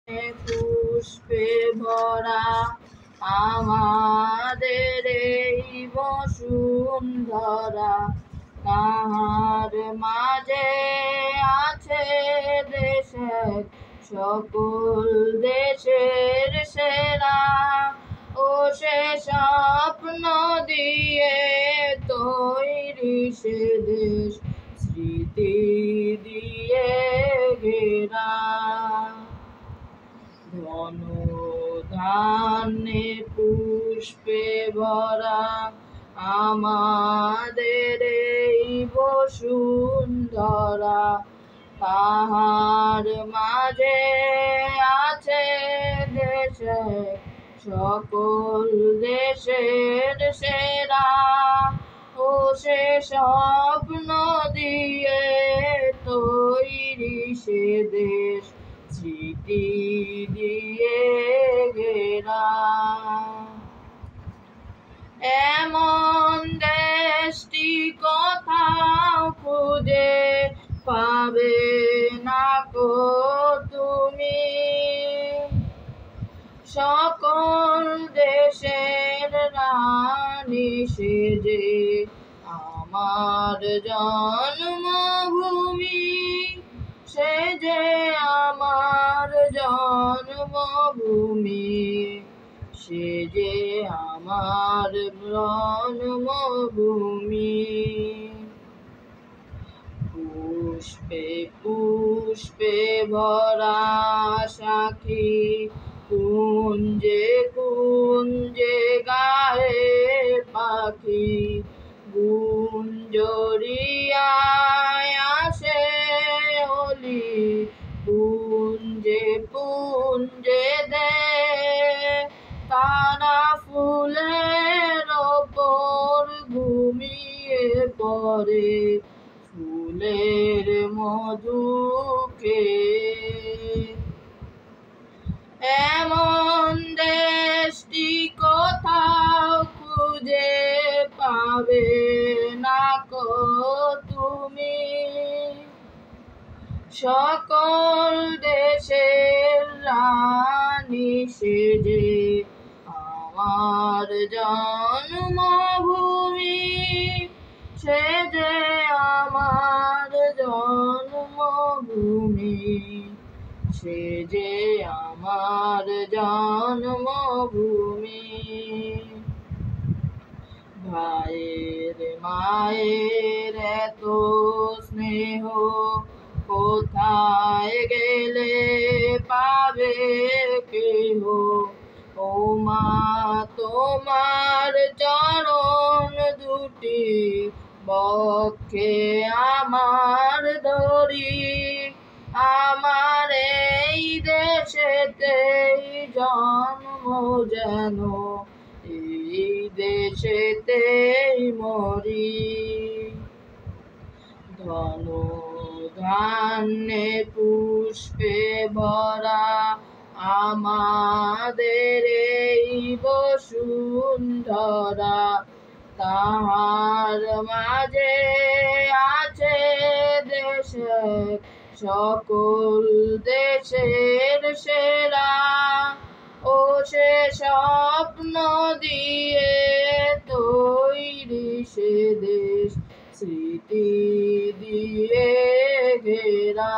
পুষ্পে ভরা আমাদের এই বসুন্ধরা, তাহার মাঝে আছে দেশের সকল দেশের সেরা। ও সে স্বপ্ন দিয়ে তৈরি সে দেশ, স্মৃতি দিয়ে ঘেরা। ধন ধান্যে পুষ্পে ভরা আমাদের এই বসুন্ধরা, তাহার মাঝে আছে দেশের সকল দেশের সেরা। ও সে স্বপ্ন দিয়ে তৈরি সে দেশ, স্মৃতি দিয়ে ঘেরা। এমন দেশটি কোথাও খুঁজে পাবে না কো তুমি, সকল দেশের রানী সেজে আমার জন্মভূমি, সে যে আমার জন্মভূমি, সে যে আমার জন্মভূমি। পুষ্পে পুষ্পে ভরা সাখী, কুঞ্জে কুঞ্জে গায়ে পাখি, গুঞ্জরিয়ায় আসে হোলি, পুঞ্জে পুঞ্জে দে তারা ফুলের ওপর ঘুমিয়ে পড়ে, ফুলের মধুকে। এমন দেশটি কোথাও খুঁজে পাবে না কো তুমি, সকল দেশের রানী সেজে আমার জন্মভূমি, সে যে আমার জন্মভূমি, সে যে আমার জন্মভূমি। ভাইয়ের মায়ের এত স্নেহ কোথায় গেলে পাবে কেহ, ও মা তোমার চরণ দুটি বক্ষে আমার ধরি, আমার এই দেশেতেই জন্ম যেন এই দেশেতেই মরি। ধন ধান্যে পুষ্পে ভরা আমাদের এই বসুন্ধরা, তাহার মাঝে আছে দেশের সকল দেশের সেরা। ও সে স্বপ্ন দিয়ে তৈরি সে দেশ, স্মৃতি দিয়ে ঘেরা।